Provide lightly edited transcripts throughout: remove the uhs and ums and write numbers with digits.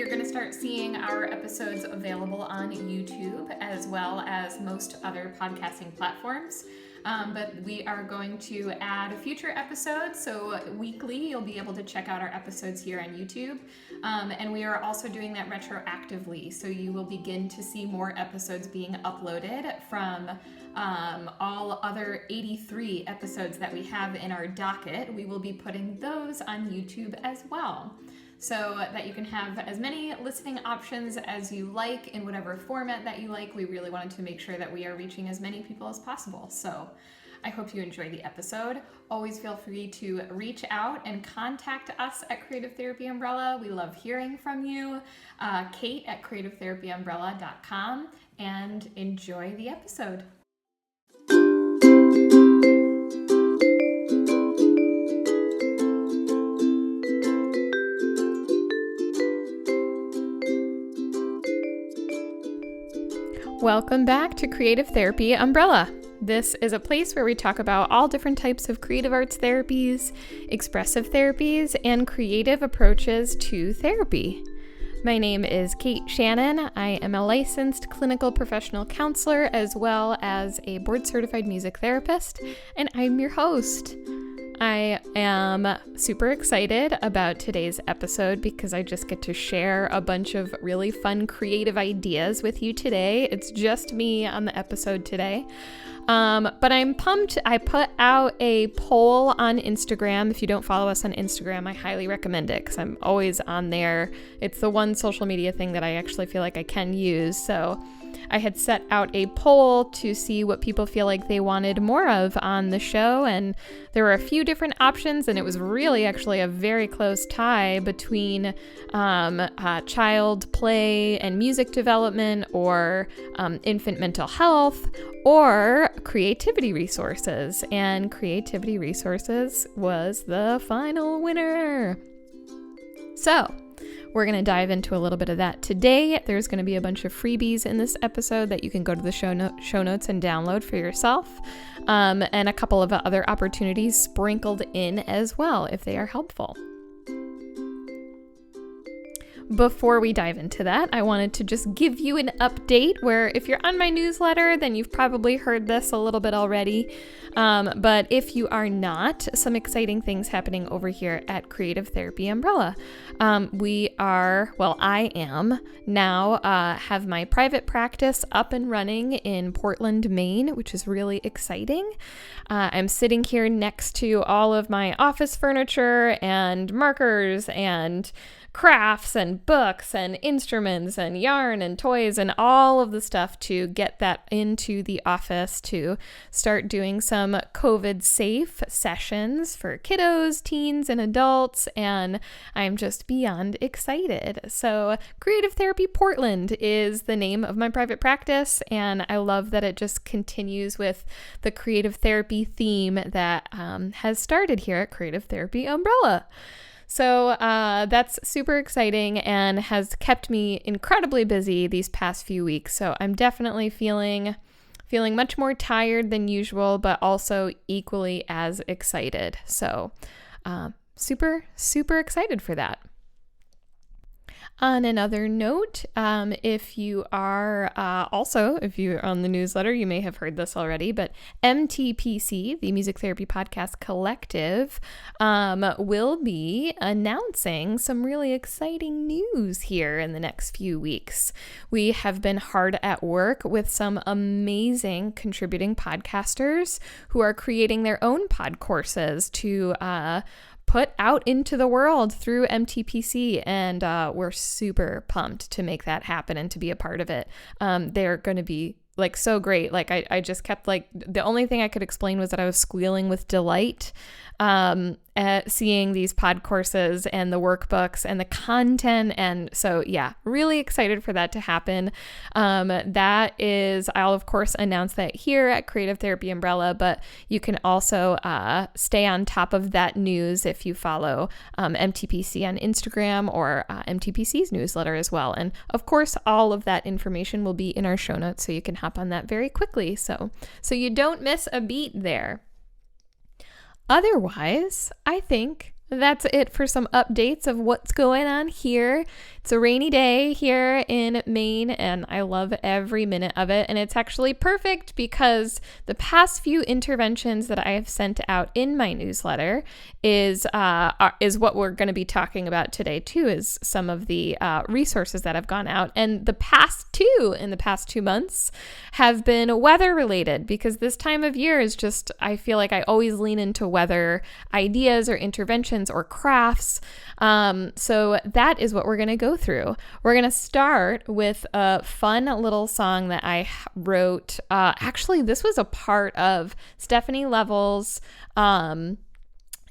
you're going to start seeing our episodes available on YouTube as well as most other podcasting platforms. But we are going to add future episodes, so weekly you'll be able to check out our episodes here on YouTube. And we are also doing that retroactively, so you will begin to see more episodes being uploaded from all other 83 episodes that we have in our docket. We will be putting those on YouTube as well, so that you can have as many listening options as you like in whatever format that you like. We really wanted to make sure that we are reaching as many people as possible. So I hope you enjoy the episode. Always feel free to reach out and contact us at Creative Therapy Umbrella. We love hearing from you. Kate at creativetherapyumbrella.com, and enjoy the episode. Welcome back to Creative Therapy Umbrella. This is a place where we talk about all different types of creative arts therapies, expressive therapies, and creative approaches to therapy. My name is Kate Shannon. I am a licensed clinical professional counselor as well as a board-certified music therapist, and I'm your host. I am super excited about today's episode because I just get to share a bunch of really fun creative ideas with you today. It's just me on the episode today. But I'm pumped. I put out a poll on Instagram. If you don't follow us on Instagram, I highly recommend it because I'm always on there. It's the one social media thing that I actually feel like I can use. So I had set out a poll to see what people feel like they wanted more of on the show, and there were a few different options, and it was really actually a very close tie between child play and music development, or infant mental health, or creativity resources, and creativity resources was the final winner. So we're going to dive into a little bit of that today. There's going to be a bunch of freebies in this episode that you can go to the show notes and download for yourself, and a couple of other opportunities sprinkled in as well if they are helpful. Before we dive into that, I wanted to just give you an update where if you're on my newsletter, then you've probably heard this a little bit already. But if you are not, some exciting things happening over here at Creative Therapy Umbrella. I am now have my private practice up and running in Portland, Maine, which is really exciting. I'm sitting here next to all of my office furniture and markers and crafts and books and instruments and yarn and toys and all of the stuff to get that into the office to start doing some COVID safe sessions for kiddos, teens, and adults, and I'm just beyond excited. So Creative Therapy Portland is the name of my private practice, and I love that it just continues with the creative therapy theme that has started here at Creative Therapy Umbrella. So that's super exciting and has kept me incredibly busy these past few weeks. So I'm definitely feeling much more tired than usual, but also equally as excited. So super, super excited for that. On another note, if you're on the newsletter, you may have heard this already, but MTPC, the Music Therapy Podcast Collective, will be announcing some really exciting news here in the next few weeks. We have been hard at work with some amazing contributing podcasters who are creating their own pod courses to put out into the world through MTPC, and we're super pumped to make that happen and to be a part of it. They're going to be so great. I just kept the only thing I could explain was that I was squealing with delight at seeing these pod courses and the workbooks and the content. And so, yeah, really excited for that to happen. I'll of course announce that here at Creative Therapy Umbrella, but you can also stay on top of that news if you follow MTPC on Instagram or MTPC's newsletter as well. And of course, all of that information will be in our show notes, so you can hop on that very quickly. So you don't miss a beat there. Otherwise, I think that's it for some updates of what's going on here. It's a rainy day here in Maine, and I love every minute of it. And it's actually perfect because the past few interventions that I have sent out in my newsletter is what we're going to be talking about today too, is some of the resources that have gone out. And the past 2 months have been weather related, because this time of year is just, I feel like I always lean into weather ideas or interventions or crafts. So that is what we're going to go through. We're going to start with a fun little song that I wrote. Actually, this was a part of Stephanie Level's,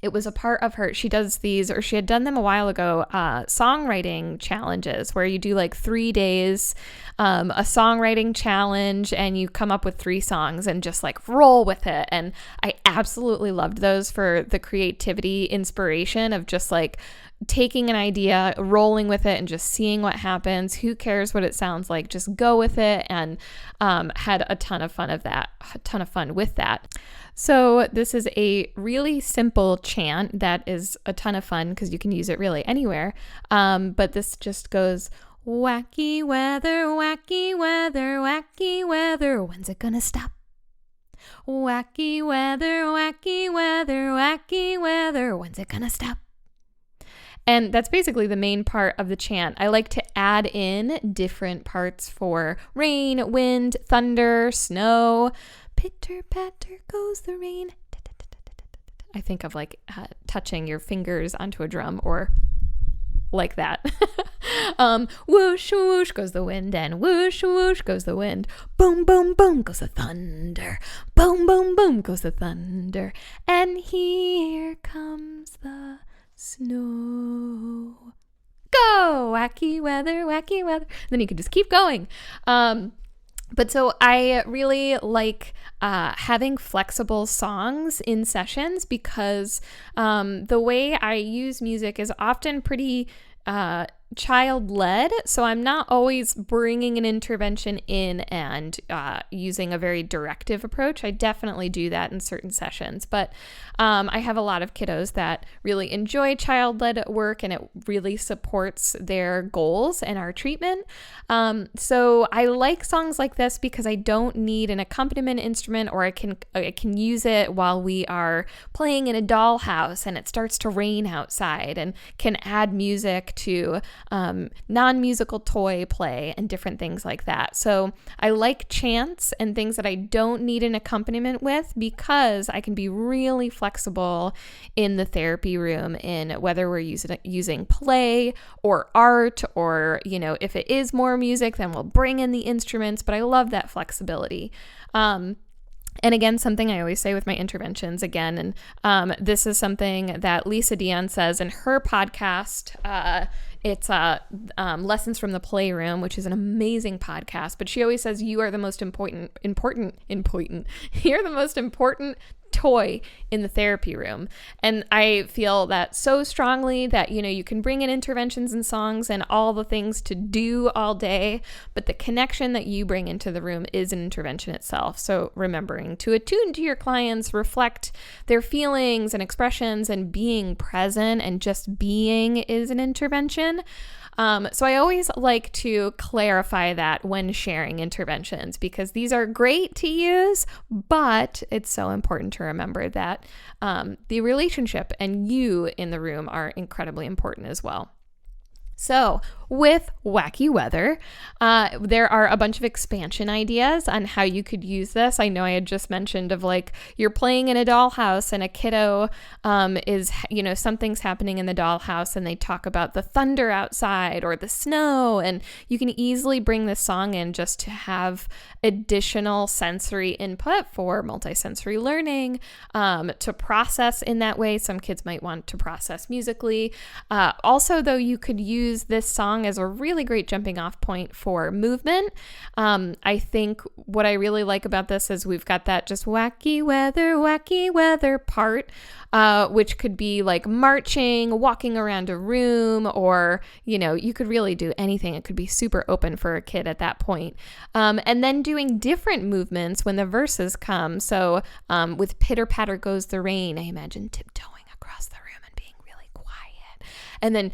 it was a part of her, she does these, or she had done them a while ago, songwriting challenges where you do like 3 days, a songwriting challenge, and you come up with 3 songs and just like roll with it. And I absolutely loved those for the creativity inspiration of just like taking an idea, rolling with it, and just seeing what happens. Who cares what it sounds like? Just go with it. And had a ton of fun with that. So this is a really simple chant that is a ton of fun because you can use it really anywhere. But this just goes, wacky weather, wacky weather, wacky weather, when's it gonna stop? Wacky weather, wacky weather, wacky weather, when's it gonna stop? And that's basically the main part of the chant. I like to add in different parts for rain, wind, thunder, snow. Pitter patter goes the rain. I think of like touching your fingers onto a drum, or like that. Whoosh, whoosh goes the wind, and whoosh, whoosh goes the wind. Boom, boom, boom goes the thunder. Boom, boom, boom goes the thunder. And here comes the snow. Go! Wacky weather, wacky weather. Then you can just keep going. But so I really like having flexible songs in sessions because the way I use music is often pretty child-led, so I'm not always bringing an intervention in and using a very directive approach. I definitely do that in certain sessions, but I have a lot of kiddos that really enjoy child-led work, and it really supports their goals and our treatment. So I like songs like this because I don't need an accompaniment instrument, or I can use it while we are playing in a dollhouse and it starts to rain outside, and can add music to non-musical toy play and different things like that. So I like chants and things that I don't need an accompaniment with because I can be really flexible in the therapy room in whether we're using play or art, or, if it is more music, then we'll bring in the instruments, but I love that flexibility. And again, something I always say with my interventions again, and this is something that Lisa Dion says in her podcast. It's Lessons from the Playroom, which is an amazing podcast. But she always says, you are the most important, you're the most important toy in the therapy room. And I feel that so strongly that, you can bring in interventions and songs and all the things to do all day, but the connection that you bring into the room is an intervention itself. So remembering to attune to your clients, reflect their feelings and expressions, and being present and just being is an intervention. So I always like to clarify that when sharing interventions, because these are great to use, but it's so important to remember that the relationship and you in the room are incredibly important as well. So with Wacky Weather, there are a bunch of expansion ideas on how you could use this. I know I had just mentioned of like you're playing in a dollhouse and a kiddo is, something's happening in the dollhouse and they talk about the thunder outside or the snow, and you can easily bring this song in just to have additional sensory input for multisensory learning, to process in that way. Some kids might want to process musically. Also, though, you could use this song as a really great jumping off point for movement. I think what I really like about this is we've got that just wacky weather part, which could be like marching, walking around a room, or, you could really do anything. It could be super open for a kid at that point. And then doing different movements when the verses come. So with pitter patter goes the rain, I imagine tiptoeing across the room and being really and then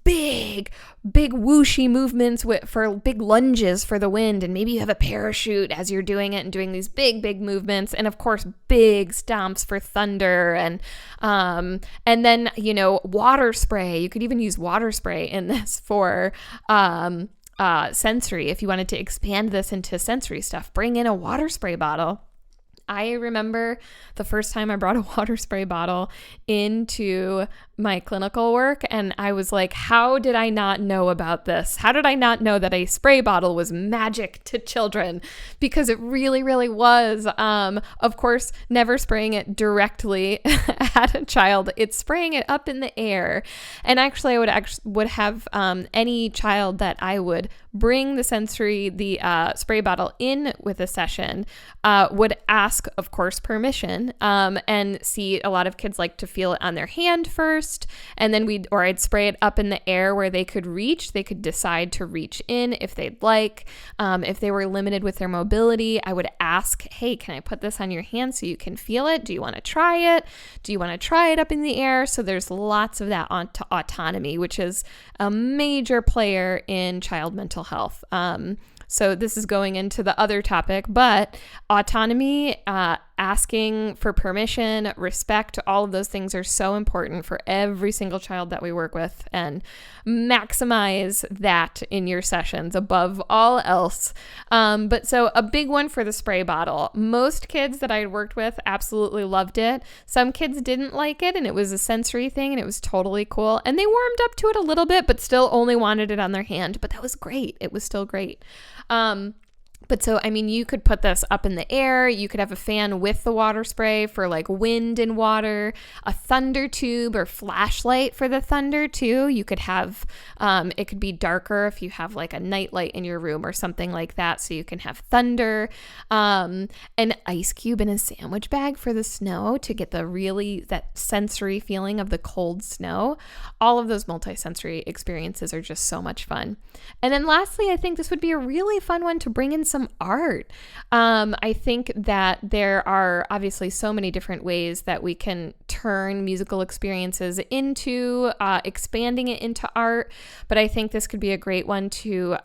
big whooshy movements for big lunges for the wind, and maybe you have a parachute as you're doing it and doing these big movements, and of course big stomps for thunder, and then water spray. You could even use water spray in this for sensory. If you wanted to expand this into sensory stuff, bring in a water spray bottle. I remember the first time I brought a water spray bottle into my clinical work, and I was like, how did I not know about this? How did I not know that a spray bottle was magic to children? Because it really, really was. Of course, never spraying it directly at a child. It's spraying it up in the air. And actually, I would have any child that I would bring the spray bottle in with a session would ask, of course, permission, and see a lot of kids like to feel it on their hand first, and then I'd spray it up in the air where they could reach. They could decide to reach in if they'd like. If they were limited with their mobility, I would ask, hey, can I put this on your hand so you can feel it? Do you want to try it? Do you want to try it up in the air? So there's lots of that autonomy, which is a major player in child mental health. So this is going into the other topic, but autonomy, asking for permission, respect, all of those things are so important for every single child that we work with, and maximize that in your sessions above all else. But so a big one for the spray bottle. Most kids that I worked with absolutely loved it. Some kids didn't like it, and it was a sensory thing, and it was totally cool. And they warmed up to it a little bit, but still only wanted it on their hand. But that was great. It was still great. But so, I mean, you could put this up in the air. You could have a fan with the water spray for like wind and water, a thunder tube or flashlight for the thunder too. You could have, it could be darker if you have like a night light in your room or something like that. So you can have thunder, an ice cube in a sandwich bag for the snow to get that sensory feeling of the cold snow. All of those multisensory experiences are just so much fun. And then lastly, I think this would be a really fun one to bring in some art. I think that there are obviously so many different ways that we can turn musical experiences into expanding it into art, but I think this could be a great one to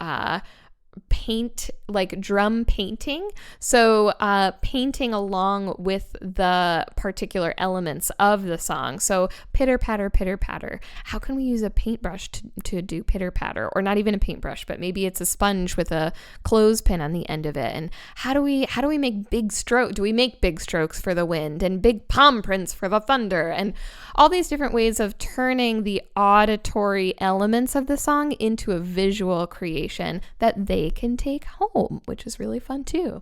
paint, like drum painting. So painting along with the particular elements of the song. So pitter patter, pitter patter. How can we use a paintbrush to do pitter patter? Or not even a paintbrush, but maybe it's a sponge with a clothespin on the end of it. And how do we make big strokes? Do we make big strokes for the wind and big palm prints for the thunder? And all these different ways of turning the auditory elements of the song into a visual creation that they can take home, which is really fun too.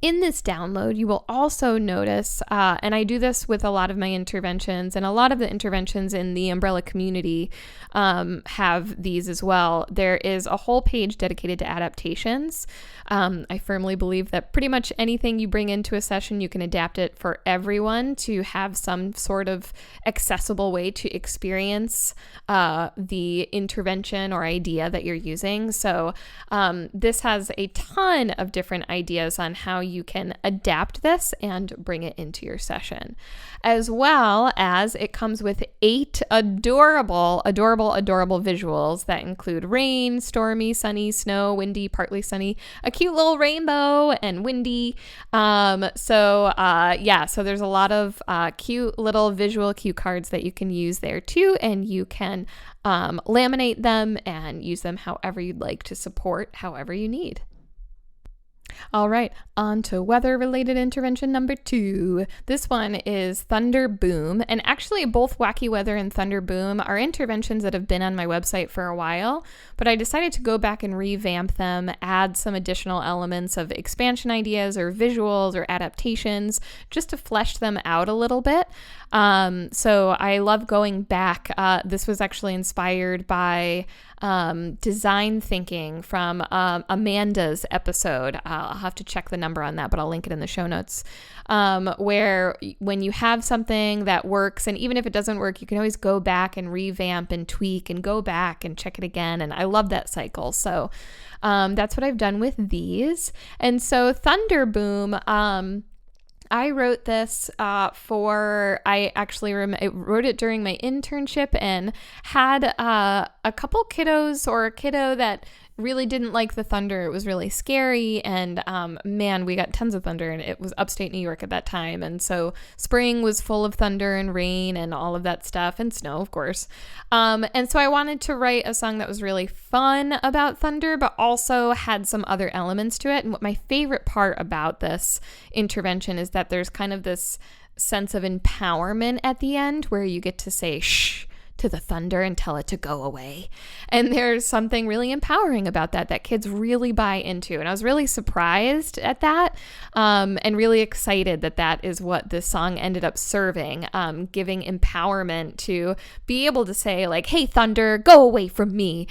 In this download, you will also notice, and I do this with a lot of my interventions, and a lot of the interventions in the umbrella community have these as well. There is a whole page dedicated to adaptations. I firmly believe that pretty much anything you bring into a session, you can adapt it for everyone to have some sort of accessible way to experience the intervention or idea that you're using. So this has a ton of different ideas on how you can adapt this and bring it into your session. As well as it comes with 8 adorable visuals that include rain, stormy, sunny, snow, windy, partly sunny, a cute little rainbow, and windy. So there's a lot of cute little visual cue cards that you can use there too, and you can laminate them and use them however you'd like to support however you need. All right, on to weather-related intervention number 2. This one is Thunderboom, and actually both Wacky Weather and Thunderboom are interventions that have been on my website for a while, but I decided to go back and revamp them, add some additional elements of expansion ideas or visuals or adaptations, just to flesh them out a little bit. So I love going back. This was actually inspired by design thinking from Amanda's episode. I'll have to check the number on that, but I'll link it in the show notes, where when you have something that works, and even if it doesn't work, you can always go back and revamp and tweak and go back and check it again. And I love that cycle. So that's what I've done with these. And so Thunderboom, I wrote this I actually wrote it during my internship and had a couple kiddos or a kiddo that really didn't like the thunder. It was really scary. And man, we got tons of thunder, and it was upstate New York at that time. And so spring was full of thunder and rain and all of that stuff, and snow, of course. And so I wanted to write a song that was really fun about thunder, but also had some other elements to it. And what my favorite part about this intervention is that there's kind of this sense of empowerment at the end where you get to say shh to the thunder and tell it to go away. And there's something really empowering about that kids really buy into. And I was really surprised at that, and really excited that is what this song ended up serving, giving empowerment to be able to say like, hey, thunder, go away from me,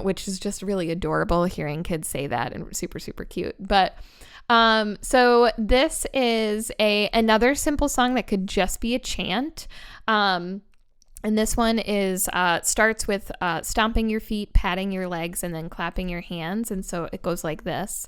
which is just really adorable hearing kids say that, and super, super cute. But so this is another simple song that could just be a chant. And this one starts with stomping your feet, patting your legs, and then clapping your hands. And so it goes like this.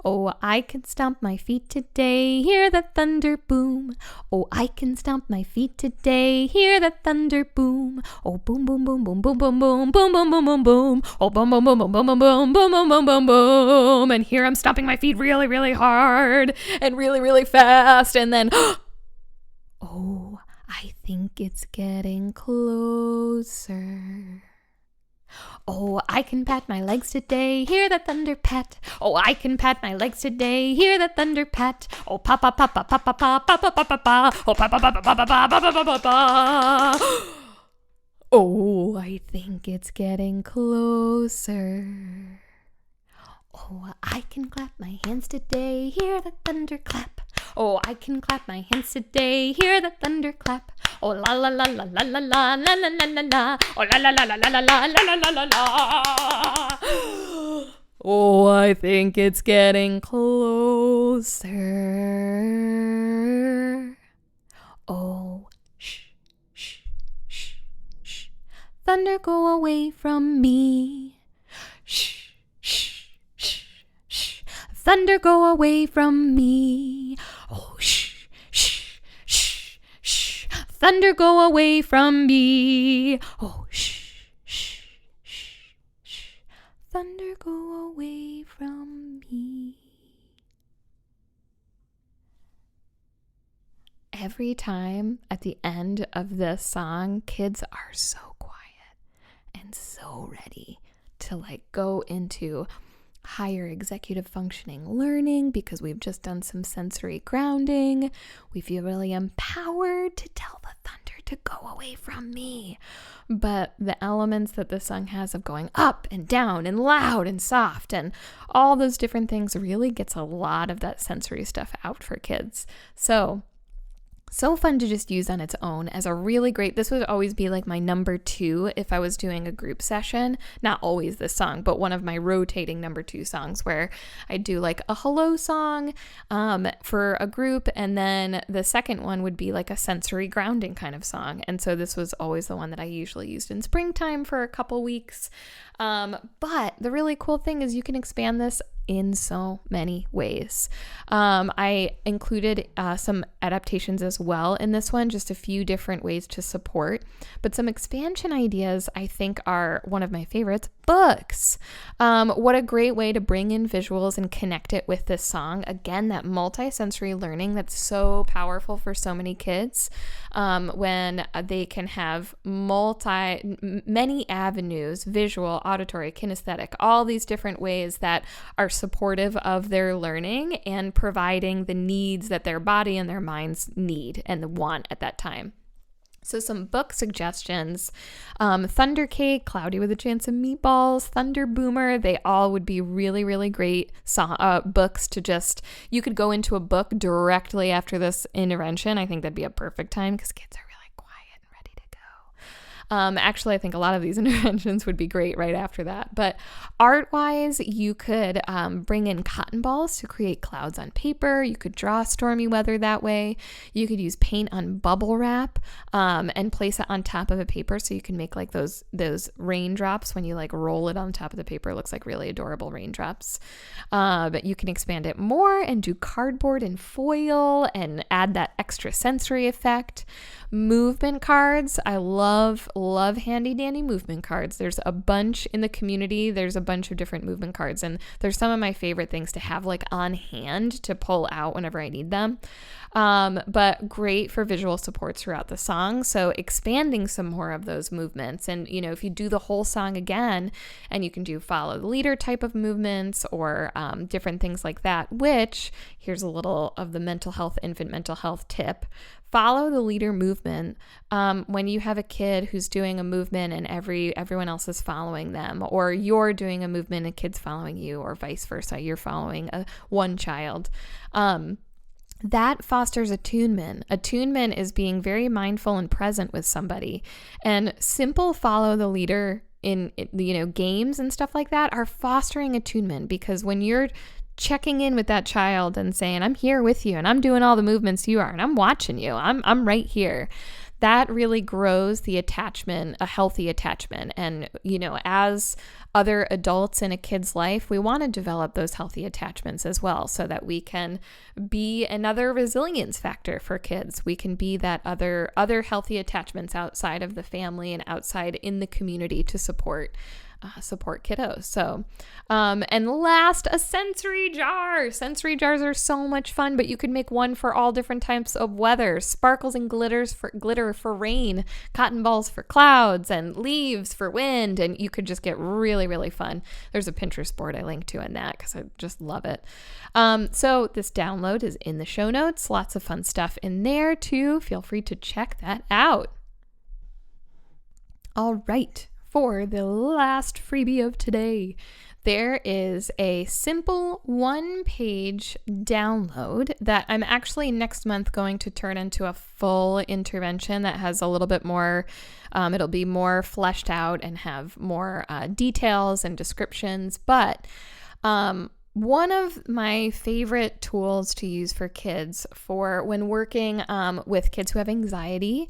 Oh, I can stomp my feet today, hear the thunder boom. Oh, I can stomp my feet today, hear the thunder boom. Oh, boom, boom, boom, boom, boom, boom, boom, boom, boom, boom, boom, boom. Oh, boom, boom, boom, boom, boom, boom, boom, boom, boom, boom, boom, boom. And here I'm stomping my feet really, really hard and really, really fast. And then, oh, I think it's getting closer. Oh, I can pat my legs today, hear the thunder pat. Oh, I can pat my legs today, hear the thunder pat. Oh, pa pa pa pa pa pa pa pa pa pa pa pa. Oh, pa pa pa pa pa pa pa pa pa pa pa. Oh, I think it's getting closer. Oh, I can clap my hands today, hear the thunder clap. Oh, I can clap my hands today, hear the thunder clap. Oh, la la la la la la la la la la la la. Oh, la la la la la la la la la la la. Oh, I think it's getting closer. Oh, shh, shh, shh, shh. Thunder, go away from me. Shh, shh, shh, shh. Thunder, go away from me. Oh, shh, shh, shh, shh. Thunder, go away from me. Oh, shh, shh, shh, shh. Thunder, go away from me. Every time at the end of this song, kids are so quiet and so ready to go into higher executive functioning learning because we've just done some sensory grounding. We feel really empowered to tell the thunder to go away from me. But the elements that this song has of going up and down and loud and soft and all those different things really gets a lot of that sensory stuff out for kids. So fun to just use on its own as a really great, this would always be my number 2 if I was doing a group session. Not always this song, but one of my rotating number 2 songs where I do a hello song for a group, and then the second one would be a sensory grounding kind of song. And so this was always the one that I usually used in springtime for a couple weeks. But the really cool thing is you can expand this in so many ways. I included some adaptations as well in this one, just a few different ways to support, but some expansion ideas I think are one of my favorites. Books. What a great way to bring in visuals and connect it with this song. Again, that multi-sensory learning that's so powerful for so many kids, when they can have many avenues, visual, auditory, kinesthetic, all these different ways that are supportive of their learning and providing the needs that their body and their minds need and want at that time. So some book suggestions: Thunder Cake, Cloudy with a Chance of Meatballs, Thunderboomer. They all would be really, really great books to you could go into a book directly after this intervention. I think that'd be a perfect time because kids are really quiet and ready to go. Actually, I think a lot of these interventions would be great right after that. But art-wise, you could bring in cotton balls to create clouds on paper. You could draw stormy weather that way. You could use paint on bubble wrap and place it on top of a paper so you can make like those raindrops when you like roll it on top of the paper. It looks like really adorable raindrops. But you can expand it more and do cardboard and foil and add that extra sensory effect. Movement cards. I love handy dandy movement cards. There's a bunch in the community. There's a bunch of different movement cards, and there's some of my favorite things to have like on hand to pull out whenever I need them. But great for visual supports throughout the song. So expanding some more of those movements. And, you know, if you do the whole song again, and you can do follow the leader type of movements or different things like that, which here's a little of the infant mental health tip. Follow the leader movement when you have a kid who's doing a movement and everyone else is following them, or you're doing a movement and a kid's following you, or vice versa. You're following one child. That fosters attunement. Attunement is being very mindful and present with somebody. And simple follow the leader in games and stuff like that are fostering attunement, because when you're checking in with that child and saying, I'm here with you and I'm doing all the movements you are and I'm watching you, I'm right here, that really grows the attachment, a healthy attachment. And, you know, as other adults in a kid's life, we want to develop those healthy attachments as well, so that we can be another resilience factor for kids. We can be that other healthy attachments outside of the family and outside in the community to support kiddos. So, and last, a sensory jar. Sensory jars are so much fun, but you could make one for all different types of weather: sparkles and glitter for rain, cotton balls for clouds, and leaves for wind. And you could just get really, really fun. There's a Pinterest board I link to in that because I just love it. So this download is in the show notes. Lots of fun stuff in there too. Feel free to check that out. All right. For the last freebie of today, there is a simple one-page download that I'm actually next month going to turn into a full intervention that has a little bit more, it'll be more fleshed out and have more details and descriptions. But one of my favorite tools to use for kids for when working with kids who have anxiety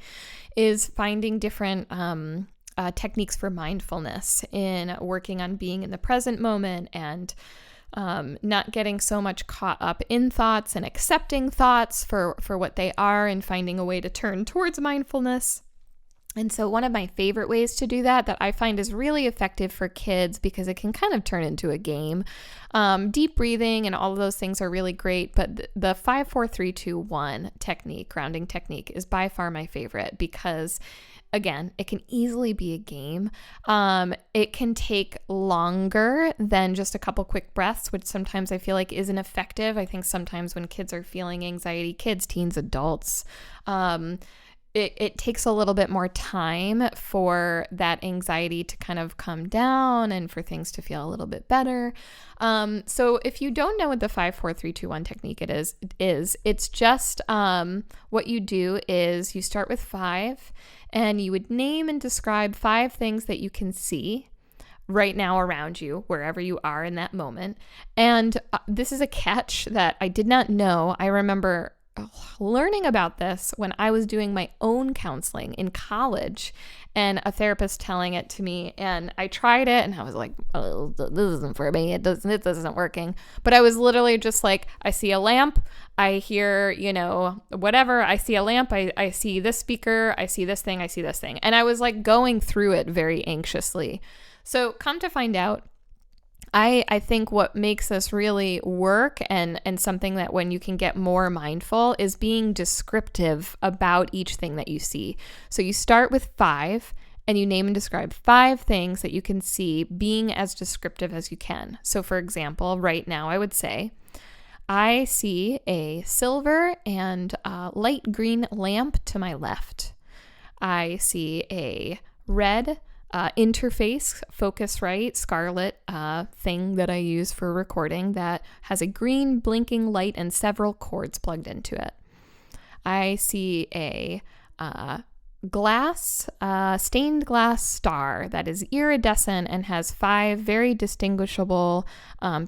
is finding different techniques for mindfulness in working on being in the present moment and not getting so much caught up in thoughts and accepting thoughts for what they are and finding a way to turn towards mindfulness. And so one of my favorite ways to do that I find is really effective for kids, because it can kind of turn into a game. Deep breathing and all of those things are really great, but the 5, 4, 3, 2, 1 technique, grounding technique, is by far my favorite because, again, it can easily be a game. It can take longer than just a couple quick breaths, which sometimes I feel like isn't effective. I think sometimes when kids are feeling anxiety, kids, teens, adults, it takes a little bit more time for that anxiety to kind of come down and for things to feel a little bit better. So if you don't know what the 5, 4, 3, 2, 1 technique is, it's just what you do is you start with 5 and you would name and describe 5 things that you can see right now around you, wherever you are in that moment. And this is a catch that I did not know. I remember learning about this when I was doing my own counseling in college, and a therapist telling it to me, and I tried it and I was like, oh, this isn't for me. This isn't working. But I was literally just like, I see a lamp, I hear, whatever. I see a lamp, I see this speaker, I see this thing, I see this thing. And I was like going through it very anxiously. So come to find out, I think what makes this really work and something that when you can get more mindful is being descriptive about each thing that you see. So you start with 5 and you name and describe 5 things that you can see, being as descriptive as you can. So for example, right now I would say, I see a silver and light green lamp to my left. I see a red interface, Focusrite Scarlett thing that I use for recording that has a green blinking light and several cords plugged into it. I see a stained glass star that is iridescent and has 5 very distinguishable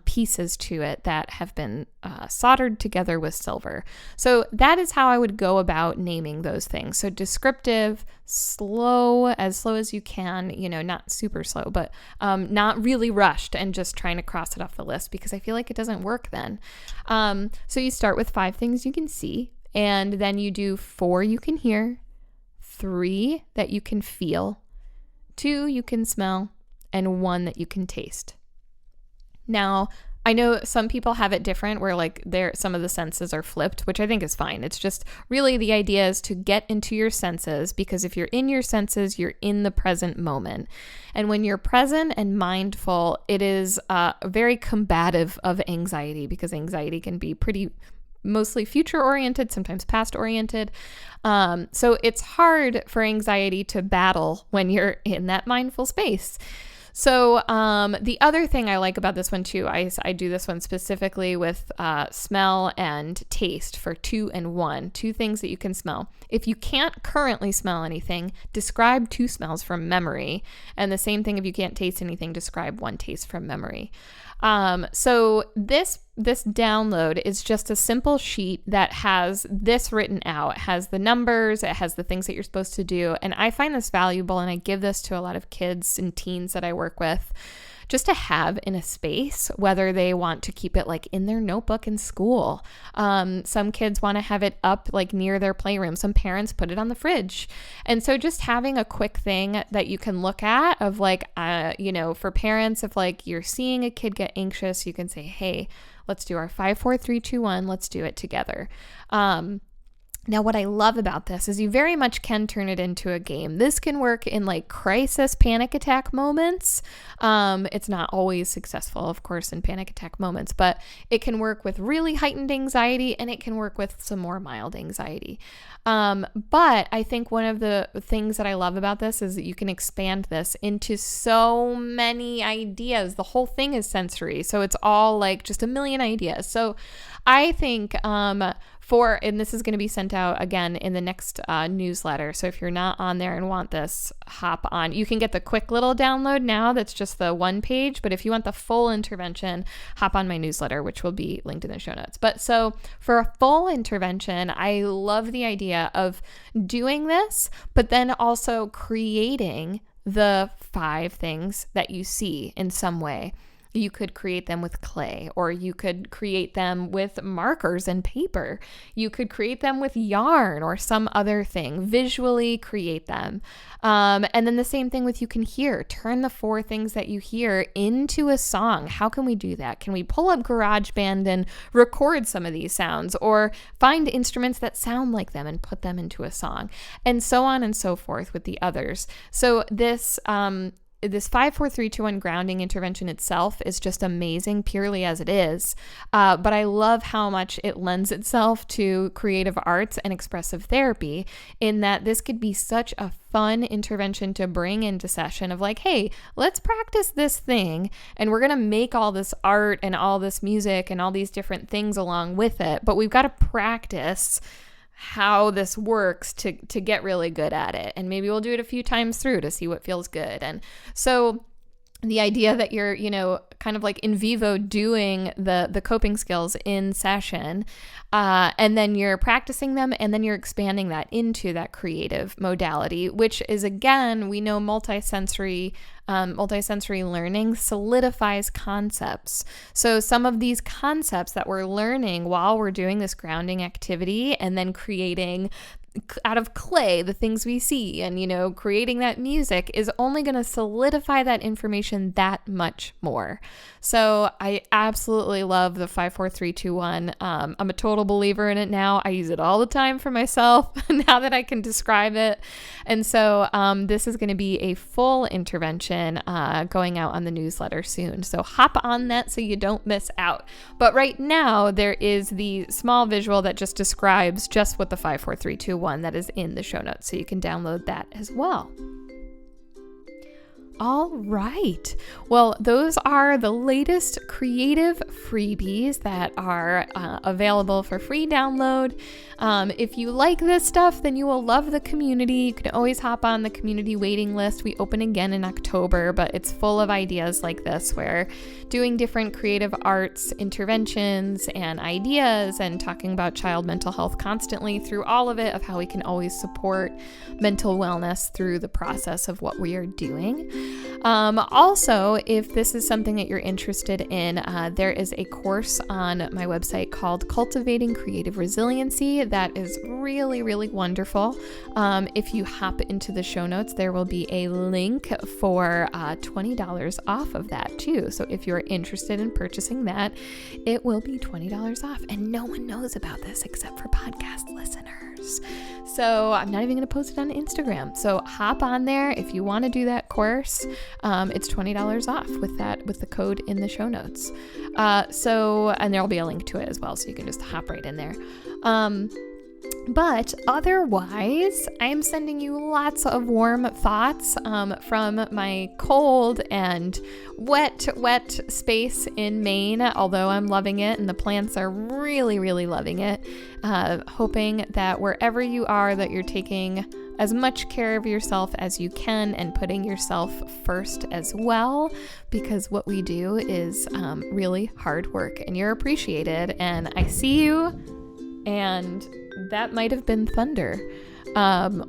pieces to it that have been soldered together with silver. So that is how I would go about naming those things. So descriptive, slow as you can, not super slow, but not really rushed and just trying to cross it off the list, because I feel like it doesn't work then. So you start with 5 things you can see, and then you do 4 you can hear, 3 that you can feel, 2 you can smell, and 1 that you can taste. Now, I know some people have it different where like some of the senses are flipped, which I think is fine. It's just really the idea is to get into your senses, because if you're in your senses, you're in the present moment. And when you're present and mindful, it is very combative of anxiety, because anxiety can be mostly future oriented, sometimes past oriented. So it's hard for anxiety to battle when you're in that mindful space. So the other thing I like about this one too, I do this one specifically with smell and taste for 2 and 1, 2 things that you can smell. If you can't currently smell anything, describe 2 smells from memory. And the same thing if you can't taste anything, describe 1 taste from memory. So this download is just a simple sheet that has this written out. It has the numbers, it has the things that you're supposed to do. And I find this valuable, and I give this to a lot of kids and teens that I work with, just to have in a space, whether they want to keep it like in their notebook in school. Some kids want to have it up like near their playroom. Some parents put it on the fridge. And so just having a quick thing that you can look at of like, for parents, if like you're seeing a kid get anxious, you can say, hey, let's do our 5, 4, 3, 2, 1. Let's do it together. Now, what I love about this is you very much can turn it into a game. This can work in like crisis panic attack moments. It's not always successful, of course, in panic attack moments, but it can work with really heightened anxiety, and it can work with some more mild anxiety. But I think one of the things that I love about this is that you can expand this into so many ideas. The whole thing is sensory, so it's all like just a million ideas. So I think and this is going to be sent out again in the next newsletter. So if you're not on there and want this, hop on. You can get the quick little download now. That's just the 1 page. But if you want the full intervention, hop on my newsletter, which will be linked in the show notes. But so for a full intervention, I love the idea of doing this, but then also creating the 5 things that you see in some way. You could create them with clay, or you could create them with markers and paper. You could create them with yarn or some other thing. Visually create them. And then the same thing with you can hear. Turn the 4 things that you hear into a song. How can we do that? Can we pull up GarageBand and record some of these sounds, or find instruments that sound like them and put them into a song, and so on and so forth with the others. So this 5, 4, 3, 2, 1 grounding intervention itself is just amazing purely as it is. But I love how much it lends itself to creative arts and expressive therapy, in that this could be such a fun intervention to bring into session of like, hey, let's practice this thing, and we're going to make all this art and all this music and all these different things along with it. But we've got to practice how this works to get really good at it. And maybe we'll do it a few times through to see what feels good. And so the idea that you're, kind of like in vivo doing the coping skills in session, and then you're practicing them, and then you're expanding that into that creative modality, which is, again, we know multisensory learning solidifies concepts. So some of these concepts that we're learning while we're doing this grounding activity, and then creating out of clay the things we see, and creating that music, is only going to solidify that information that much more. So I absolutely love the 5, 4, 3, 2, 1. I'm a total believer in it now. I use it all the time for myself now that I can describe it. And so this is going to be a full intervention going out on the newsletter soon. So hop on that so you don't miss out. But right now there is the small visual that just describes just what the 5, 4, 3, 2, 1 that is in the show notes. So you can download that as well. All right. Well, those are the latest creative freebies that are available for free download. If you like this stuff, then you will love the community. You can always hop on the community waiting list. We open again in October, but it's full of ideas like this. We're doing different creative arts interventions and ideas and talking about child mental health constantly through all of it, of how we can always support mental wellness through the process of what we are doing. Also, if this is something that you're interested in, there is a course on my website called Cultivating Creative Resiliency that is really, really wonderful. If you hop into the show notes, there will be a link for $20 off of that too. So if you're interested in purchasing that, it will be $20 off. And no one knows about this except for podcast listeners. So I'm not even going to post it on Instagram. So hop on there if you want to do that course. It's $20 off with the code in the show notes. And there'll be a link to it as well, so you can just hop right in there. But otherwise, I am sending you lots of warm thoughts from my cold and wet space in Maine, although I'm loving it and the plants are really, really loving it. Hoping that wherever you are, that you're taking as much care of yourself as you can and putting yourself first as well, because what we do is really hard work and you're appreciated. And I see you, and that might have been thunder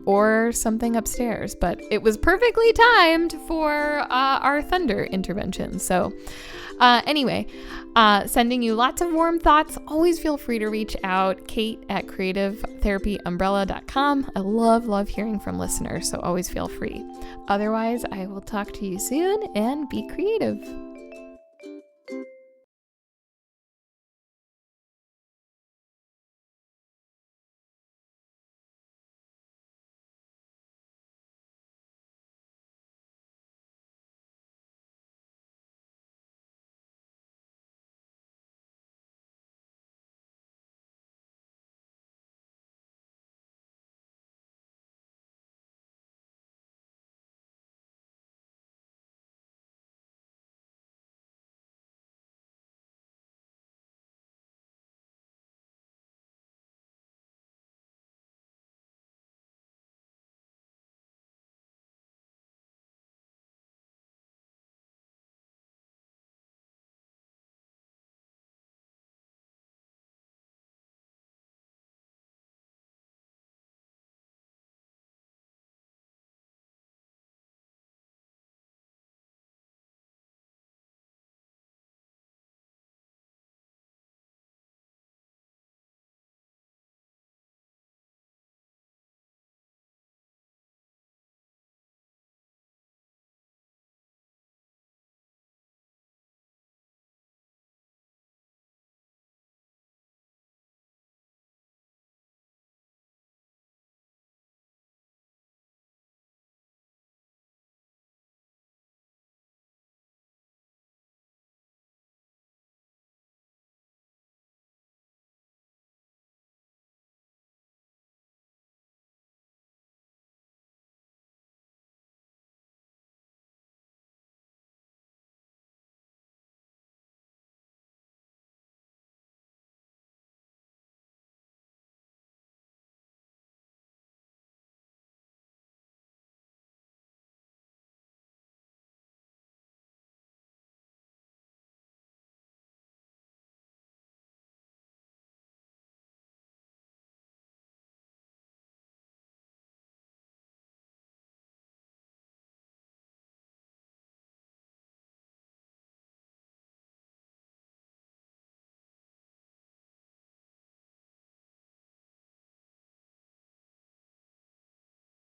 or something upstairs, but it was perfectly timed for our thunder intervention. So anyway, sending you lots of warm thoughts. Always feel free to reach out, Kate at creativetherapyumbrella.com. I love hearing from listeners, so always feel free. Otherwise, I will talk to you soon, and be creative.